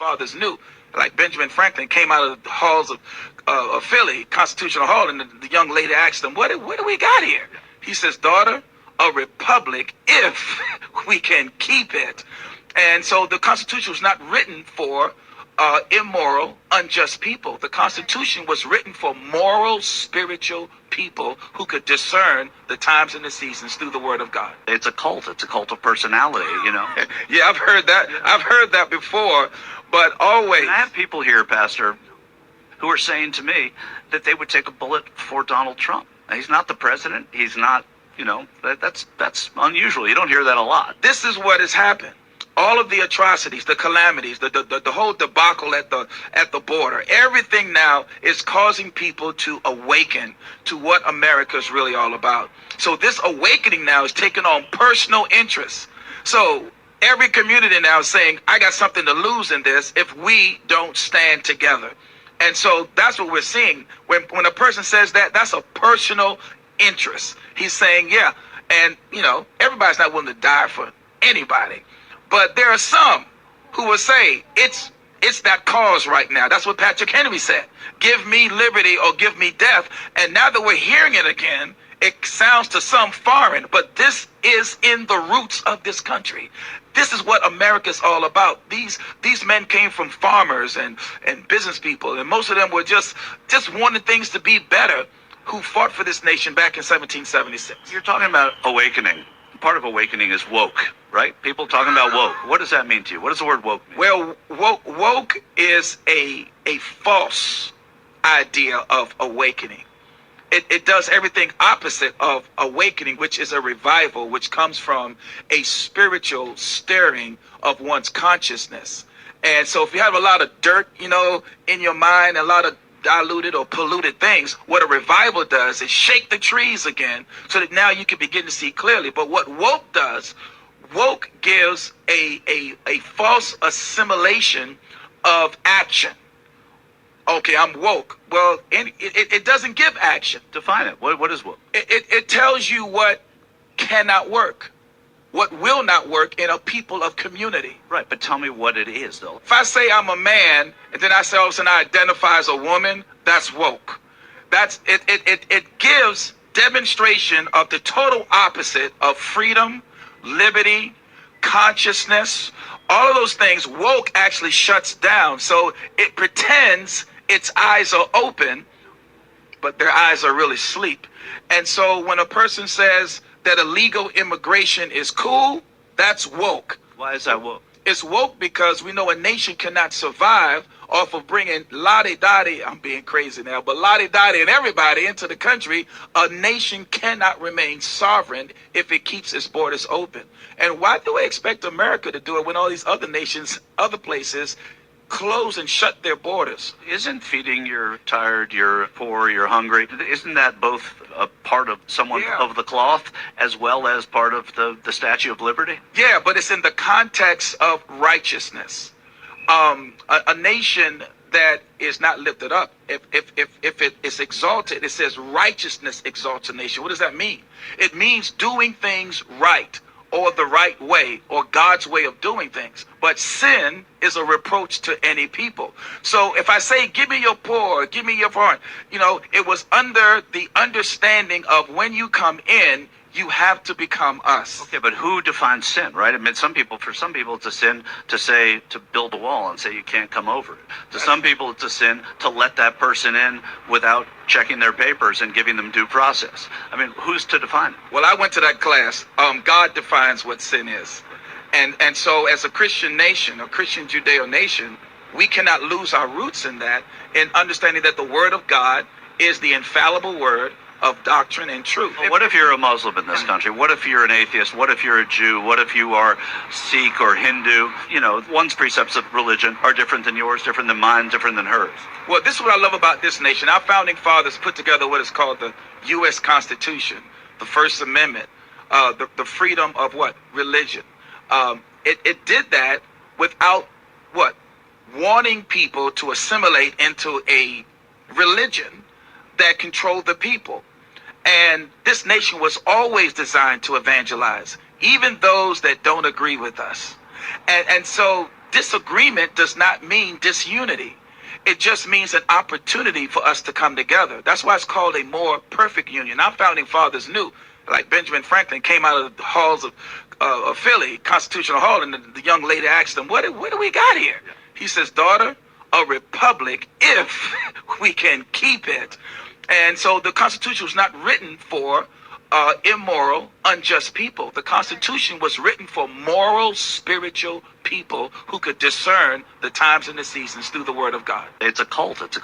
fathers knew. Like Benjamin Franklin came out of the halls of Philly, Constitutional Hall, and the young lady asked him, what do we got here? He says, daughter, a republic if we can keep it. And so the Constitution was not written for immoral, unjust people. The Constitution was written for moral, spiritual people who could discern the times and the seasons through the Word of God. It's a cult. It's a cult of personality, you know. Yeah, I've heard that. I've heard that before, but always. And I have people here, Pastor, who are saying to me that they would take a bullet for Donald Trump. Now, he's not the president. He's not, you know, that's unusual. You don't hear that a lot. This is what has happened. All of the atrocities, the calamities, the whole debacle at the border, everything now is causing people to awaken to what America is really all about. So this awakening now is taking on personal interests. So every community now is saying, I got something to lose in this if we don't stand together. And so that's what we're seeing. When a person says that, that's a personal interest. He's saying, yeah, and you know, everybody's not willing to die for anybody. But there are some who will say it's that cause right now. That's what Patrick Henry said. Give me liberty or give me death. And now that we're hearing it again, it sounds to some foreign, but this is in the roots of this country. This is what America's all about. These men came from farmers and business people, and most of them were just wanting things to be better, who fought for this nation back in 1776. You're talking about awakening. Part of awakening is woke, right? People talking about woke. What does that mean to you? What does the word woke mean? Well, woke is a false idea of awakening. It does everything opposite of awakening, which is a revival, which comes from a spiritual stirring of one's consciousness. And so if you have a lot of dirt, you know, in your mind, a lot of diluted or polluted things, what a revival does is shake the trees again so that now you can begin to see clearly. But what woke does, woke gives a false assimilation of action. Okay, I'm woke. Well, it doesn't give action. Define it. What is woke? It tells you what cannot work, what will not work in a people of community. Right, but tell me what it is, though. If I say I'm a man, and then I say all of a sudden I identify as a woman, that's woke. It gives demonstration of the total opposite of freedom, liberty, consciousness, all of those things. Woke actually shuts down. So it pretends its eyes are open, but their eyes are really asleep. And so when a person says that illegal immigration is cool, that's woke. Why is that woke? It's woke because we know a nation cannot survive off of bringing lottie-dottie, I'm being crazy now, but lottie-dottie and everybody into the country. A nation cannot remain sovereign if it keeps its borders open. And why do we expect America to do it when all these other nations, other places, close and shut their borders? Isn't feeding you're tired, you're poor, you're hungry, isn't that both a part of someone of the cloth as well as part of the Statue of Liberty? Yeah, but it's in the context of righteousness. A nation that is not lifted up, if it is exalted, it says righteousness exalts a nation. What does that mean? It means doing things right, or the right way, or God's way of doing things. But sin is a reproach to any people. So if I say, give me your poor, give me your foreign, you know, it was under the understanding of when you come in, you have to become us. Okay, but who defines sin, right? I mean, for some people it's a sin to build a wall and say you can't come over it. To some people it's a sin to let that person in without checking their papers and giving them due process. I mean, who's to define it? Well, I went to that class. God defines what sin is. And so as a Christian nation, a Christian Judeo nation, we cannot lose our roots in that, in understanding that the Word of God is the infallible word of doctrine and truth. Well, what if you're a Muslim in this country? What if you're an atheist? What if you're a Jew? What if you are Sikh or Hindu? You know, one's precepts of religion are different than yours, different than mine, different than hers. Well, this is what I love about this nation. Our founding fathers put together what is called the U.S. Constitution, the First Amendment, the freedom of what? Religion. It did that without what? Wanting people to assimilate into a religion that controlled the people. And this nation was always designed to evangelize, even those that don't agree with us. And so disagreement does not mean disunity. It just means an opportunity for us to come together. That's why it's called a more perfect union. Our founding fathers knew, like Benjamin Franklin came out of the halls of Philly, Constitutional Hall, and the young lady asked him, what do we got here? He says, daughter, a republic if we can keep it. And so the Constitution was not written for immoral, unjust people. The Constitution was written for moral, spiritual people who could discern the times and the seasons through the Word of God. It's a cult. It's a